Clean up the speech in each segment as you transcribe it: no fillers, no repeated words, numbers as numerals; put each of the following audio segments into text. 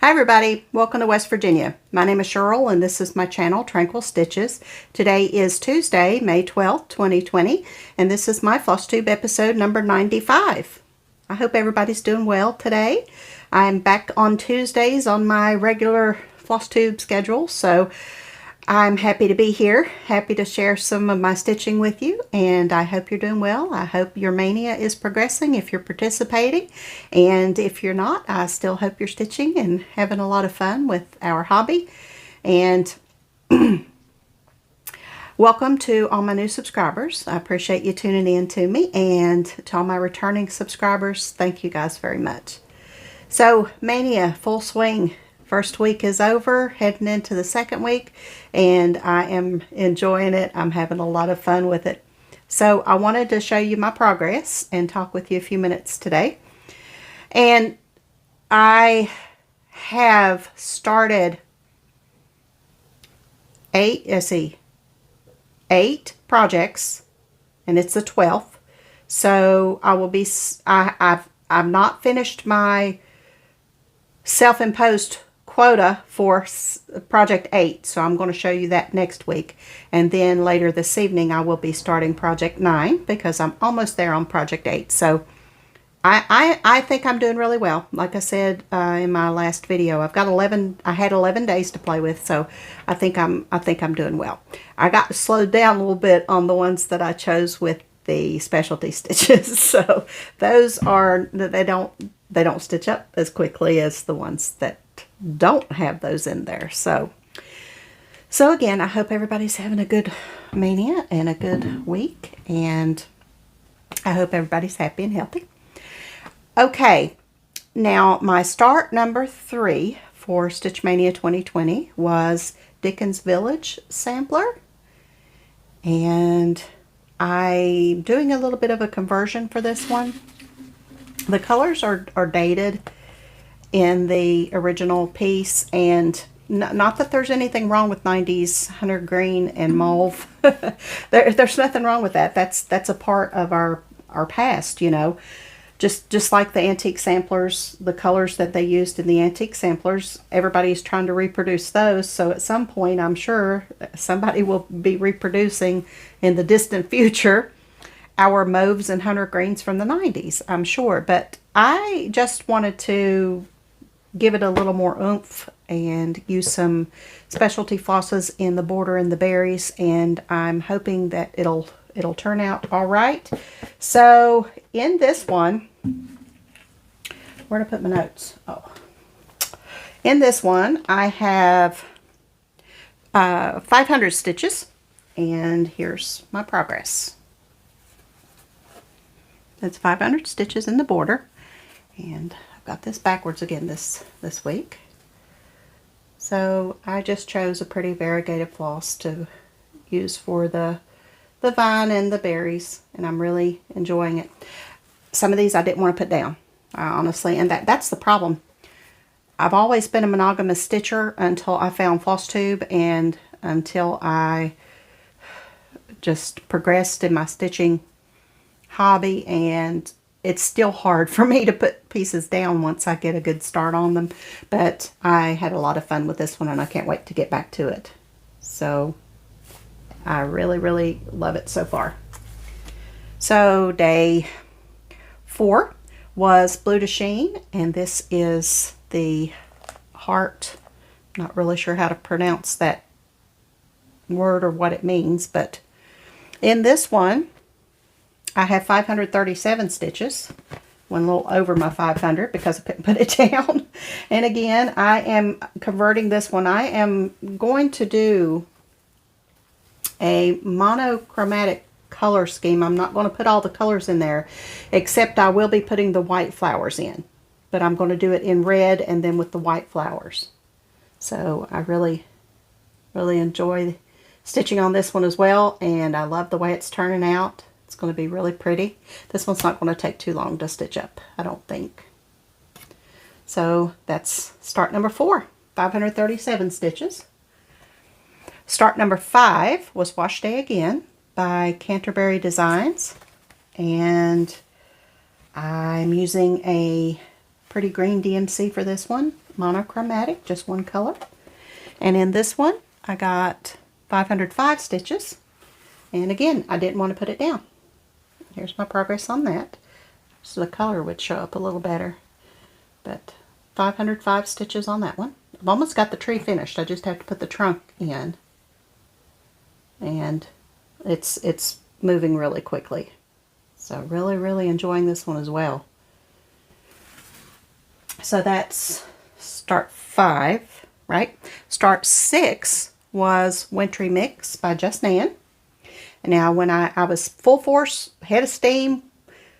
Hi everybody, welcome to West Virginia. My name is Cheryl and this is my channel, Tranquil Stitches. Today is Tuesday, May 12th, 2020, and this is my FlossTube episode number 95. I hope everybody's doing well today. I'm back on Tuesdays on my regular FlossTube schedule, so I'm happy to be here, happy to share some of my stitching with you, and I hope you're doing well. I hope your mania is progressing if you're participating, and if you're not, I still hope you're stitching and having a lot of fun with our hobby. And welcome to all my new subscribers. I appreciate you tuning in to me, and to all my returning subscribers, thank you guys very much. So, mania, full swing. First week is over, heading into the second week, and I am enjoying it. I'm having a lot of fun with it. So I wanted to show you my progress and talk with you a few minutes today. And I have started eight projects, and it's the 12th. So I will be, I've not finished my self-imposed quota for project 8, so I'm going to show you that next week, and then later this evening I will be starting project 9 because I'm almost there on project 8. So I think I'm doing really well. Like I said in my last video, I've got 11. I had 11 days to play with, so I think I'm doing well. I got slowed down a little bit on the ones that I chose with the specialty stitches, so those are, they don't stitch up as quickly as the ones that don't have those in there. So again, I hope everybody's having a good mania and a good week, and I hope everybody's happy and healthy. Okay, now my start number 3 for Stitch Maynia 2020 was Dickens Village Sampler, and I'm doing a little bit of a conversion for this one. The colors are dated in the original piece, and not that there's anything wrong with 90s hunter green and mauve. There's nothing wrong with that. That's a part of our past, you know. Just like the antique samplers, the colors that they used in the antique samplers, everybody's trying to reproduce those. So at some point, I'm sure somebody will be reproducing in the distant future our mauves and hunter greens from the 90s, I'm sure. But I just wanted to give it a little more oomph and use some specialty flosses in the border and the berries, and I'm hoping that it'll turn out all right. So in this one, where did I put my notes? Oh, in this one I have 500 stitches, and here's my progress. That's 500 stitches in the border, and I've got this backwards again this week. So I just chose a pretty variegated floss to use for the vine and the berries, and I'm really enjoying it. Some of these I didn't want to put down, honestly, and that's the problem. I've always been a monogamous stitcher until I found FlossTube, and until I just progressed in my stitching hobby, and it's still hard for me to put pieces down once I get a good start on them. But I had a lot of fun with this one, and I can't wait to get back to it. So I really, really love it so far. So day 4 was Blue to Sheen, and this is the heart. Not really sure how to pronounce that word or what it means, but in this one I have 537 stitches. Went a little over my 500 because I couldn't put it down. And again, I am converting this one. I am going to do a monochromatic color scheme. I'm not going to put all the colors in there, except I will be putting the white flowers in. But I'm going to do it in red and then with the white flowers. So I really, really enjoy stitching on this one as well, and I love the way it's turning out. It's going to be really pretty. This one's not going to take too long to stitch up, I don't think. So that's start number 4, 537 stitches. Start number 5 was Wash Day Again by Canterbury Designs, and I'm using a pretty green DMC for this one, monochromatic, just one color. And in this one, I got 505 stitches. And again, I didn't want to put it down. Here's my progress on that. So the color would show up a little better. But 505 stitches on that one. I've almost got the tree finished. I just have to put the trunk in. And it's moving really quickly. So really, really enjoying this one as well. So that's start 5, right? Start 6 was Wintry Mix by Just Nan. Now when I was full force, head of steam,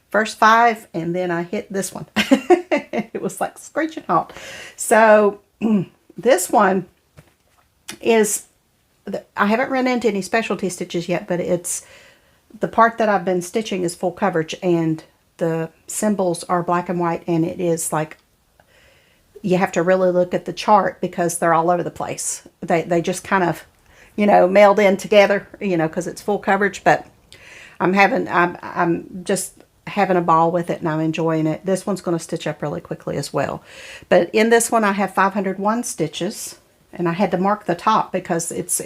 first 5, and then I hit this one. It was like screeching hot. So this one is, I haven't run into any specialty stitches yet, but it's, the part that I've been stitching is full coverage, and the symbols are black and white, and it is like, you have to really look at the chart because they're all over the place. They just kind of, you know, meld in together, you know, because it's full coverage. But I'm just having a ball with it, and I'm enjoying it. This one's going to stitch up really quickly as well. But in this one, I have 501 stitches, and I had to mark the top because it's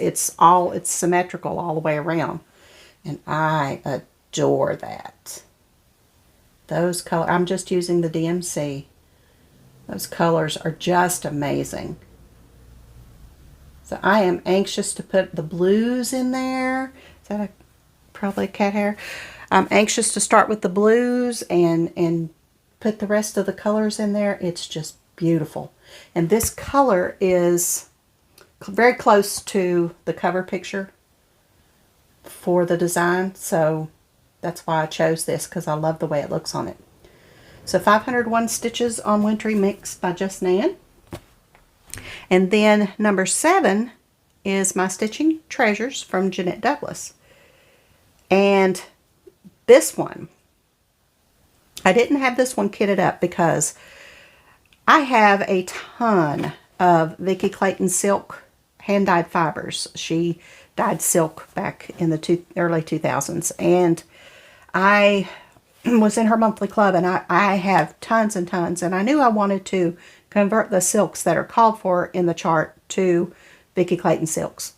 symmetrical all the way around, and I adore that. Those colors, I'm just using the DMC. Those colors are just amazing. So I am anxious to put the blues in there. Is that probably cat hair? I'm anxious to start with the blues and put the rest of the colors in there. It's just beautiful. And this color is very close to the cover picture for the design. So that's why I chose this, because I love the way it looks on it. So 501 stitches on Wintry Mix by Just Nan. And then number 7 is my Stitching Treasures from Jeanette Douglas. And this one, I didn't have this one kitted up because I have a ton of Vicki Clayton silk hand-dyed fibers. She dyed silk back in the early 2000s. And I was in her monthly club, and I have tons and tons, and I knew I wanted to convert the silks that are called for in the chart to Vicki Clayton silks.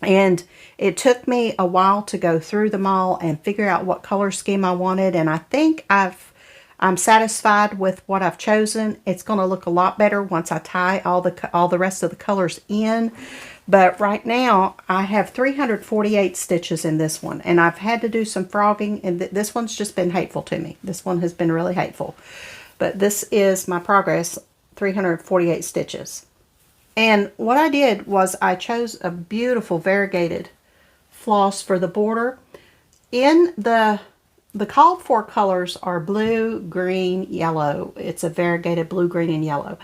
And it took me a while to go through them all and figure out what color scheme I wanted, and I think I'm satisfied with what I've chosen. It's going to look a lot better once I tie all the rest of the colors in. But right now, I have 348 stitches in this one. And I've had to do some frogging. And this one's just been hateful to me. This one has been really hateful. But this is my progress, 348 stitches. And what I did was I chose a beautiful variegated floss for the border. In the called for colors are blue, green, yellow. It's a variegated blue, green, and yellow.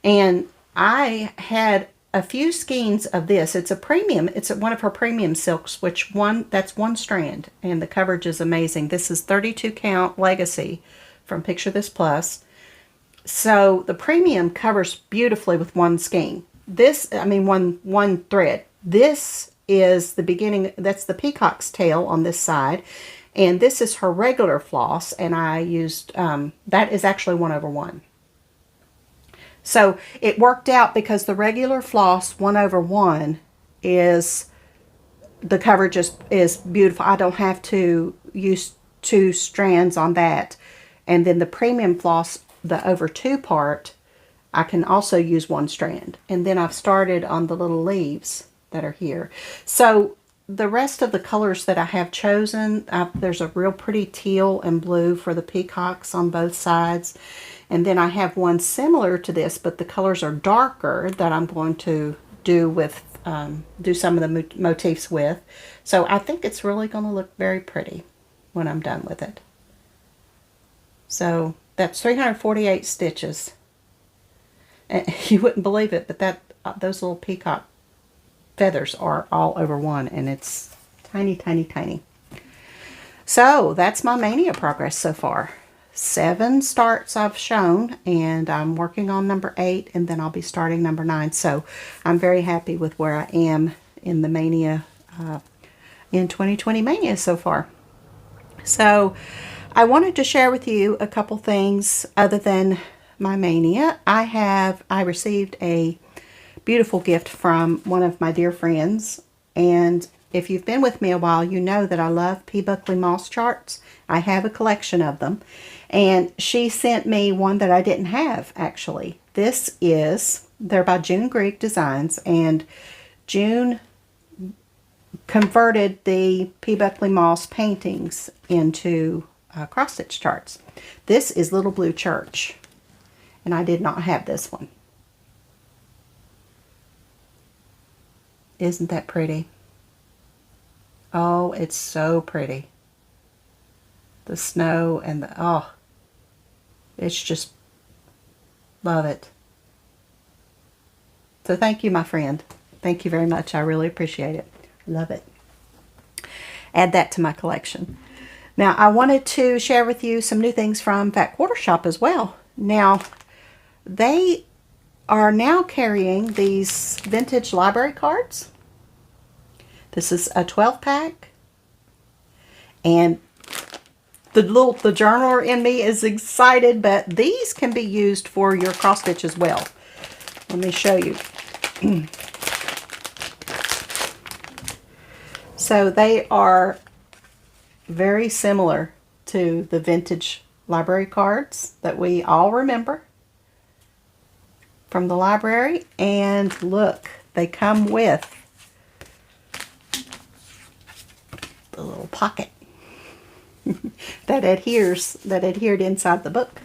And I had a few skeins of this. It's a premium. It's one of her premium silks, that's one strand, and the coverage is amazing. This is 32 count Legacy from Picture This Plus. So the premium covers beautifully with one skein. One thread. This is the beginning. That's the peacock's tail on this side, and this is her regular floss. And I used that is actually 1/1. So it worked out because the regular floss 1/1 is, the coverage is beautiful. I don't have to use 2 strands on that. And then the premium floss, the over 2 part, I can also use 1 strand. And then I've started on the little leaves that are here. So the rest of the colors that I have chosen, there's a real pretty teal and blue for the peacocks on both sides. And then I have one similar to this, but the colors are darker, that I'm going to do some of the motifs with. So I think it's really going to look very pretty when I'm done with it. So that's 348 stitches. And you wouldn't believe it, but those little peacock feathers are all over one, and it's tiny, tiny, tiny. So that's my mania progress so far. 7 starts I've shown, and I'm working on number 8, and then I'll be starting number 9. So I'm very happy with where I am in the mania, in 2020 mania so far. So I wanted to share with you a couple things other than my mania, I received a beautiful gift from one of my dear friends, and if you've been with me a while, you know that I love P. Buckley moss charts. I have a collection of them, and she sent me one that I didn't have, actually. They're by June Greig Designs, and June converted the P. Buckley moss paintings into cross-stitch charts. This is Little Blue Church, and I did not have this one. Isn't that pretty? Oh, it's so pretty. The snow and it's just, love it. So thank you, my friend. Thank you very much. I really appreciate it. Love it. Add that to my collection. Now, I wanted to share with you some new things from Fat Quarter Shop as well. Now, they are now carrying these vintage library cards. This is a 12-pack, and the journaler in me is excited, but these can be used for your cross stitch as well. Let me show you. So they are very similar to the vintage library cards that we all remember from the library, and look, they come with the little pocket that adhered inside the book.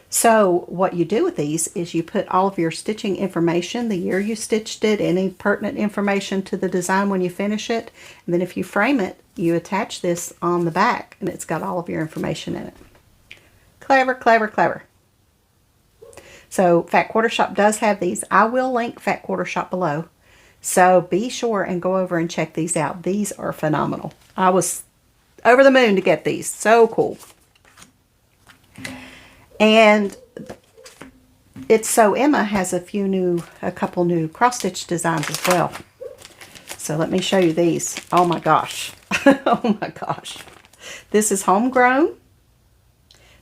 So what you do with these is you put all of your stitching information, the year you stitched it, any pertinent information to the design when you finish it, and then if you frame it, you attach this on the back, and it's got all of your information in it. Clever, clever, clever. So Fat Quarter Shop does have these. I will link Fat Quarter Shop below. So be sure and go over and check these out. These are phenomenal. I was over the moon to get these. So cool. And It's So Emma has a couple new cross-stitch designs as well. So let me show you these. Oh my gosh. Oh my gosh. This is homegrown.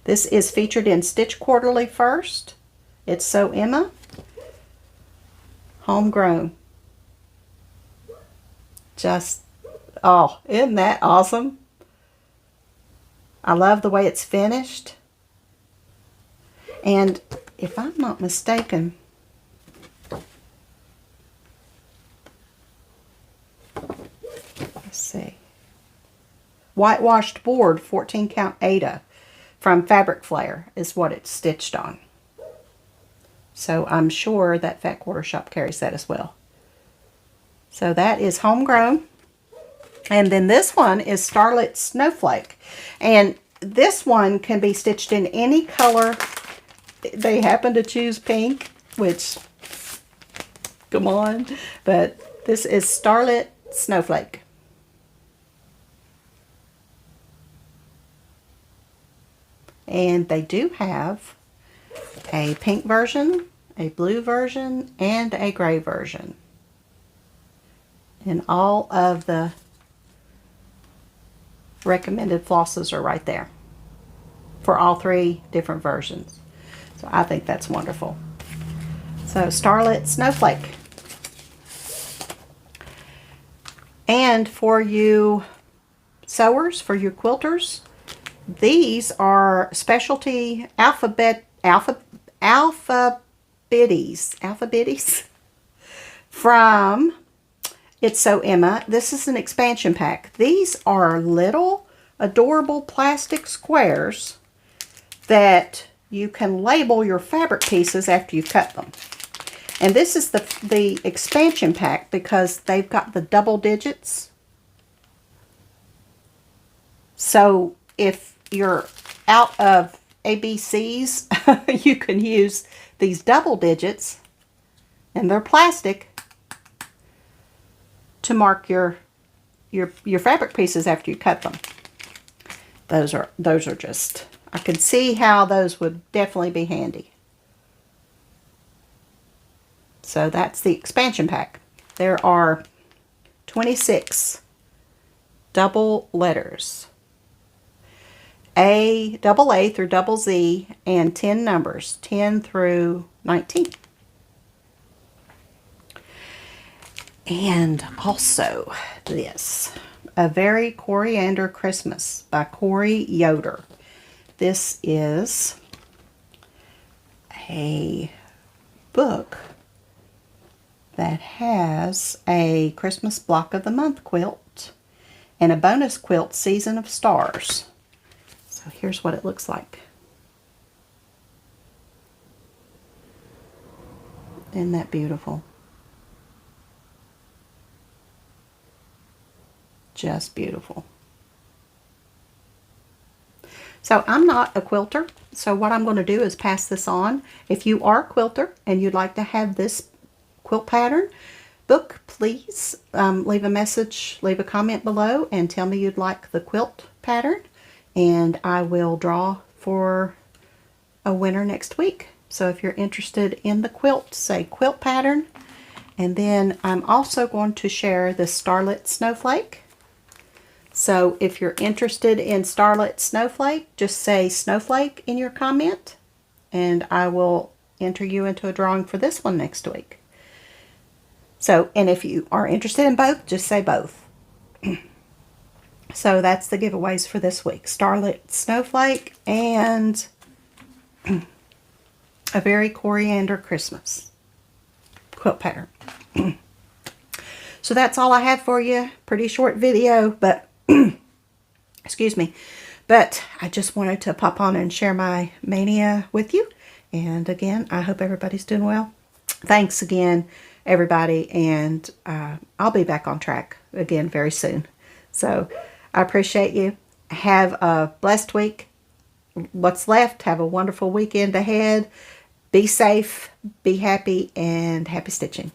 This is featured in Stitch Quarterly first. It's So Emma. Homegrown. Just, oh, isn't that awesome? I love the way it's finished. And if I'm not mistaken, let's see. Whitewashed board, 14 count Ada from Fabric Flare is what it's stitched on. So I'm sure that Fat Quarter Shop carries that as well. So that is homegrown. And then this one is Starlit Snowflake. And this one can be stitched in any color. They happen to choose pink, which, come on. But this is Starlit Snowflake. And they do have a pink version, a blue version, and a gray version. And all of the recommended flosses are right there for all three different versions. So I think that's wonderful. So Starlit Snowflake. And for you sewers, for you quilters, these are specialty alphabetties from It's So Emma. This is an expansion pack. These are little adorable plastic squares that you can label your fabric pieces after you cut them. And this is the expansion pack because they've got the double digits. So if you're out of ABCs, you can use these double digits, and they're plastic, to mark your fabric pieces after you cut them. Those are just, I can see how those would definitely be handy. So that's the expansion pack. There are 26 double letters. double A through double Z, and 10 numbers, 10 through 19. And also this, A Very Coriander Christmas by Corey Yoder. This is a book that has a Christmas block of the month quilt and a bonus quilt, Season of Stars. So here's what it looks like. Isn't that beautiful? Just beautiful. So I'm not a quilter, so what I'm going to do is pass this on. If you are a quilter and you'd like to have this quilt pattern book, please leave a message, leave a comment below and tell me you'd like the quilt pattern, and I will draw for a winner next week. So if you're interested in the quilt, say quilt pattern. And then I'm also going to share the Starlit Snowflake. So if you're interested in Starlit Snowflake, just say snowflake in your comment and I will enter you into a drawing for this one next week. So, and if you are interested in both, just say both. So that's the giveaways for this week. Starlit Snowflake and A Very Coriander Christmas quilt pattern. So that's all I have for you. Pretty short video, but excuse me, but I just wanted to pop on and share my mania with you. And again, I hope everybody's doing well. Thanks again, everybody, and I'll be back on track again very soon. So I appreciate you. Have a blessed week. What's left, have a wonderful weekend ahead. Be safe, be happy, and happy stitching.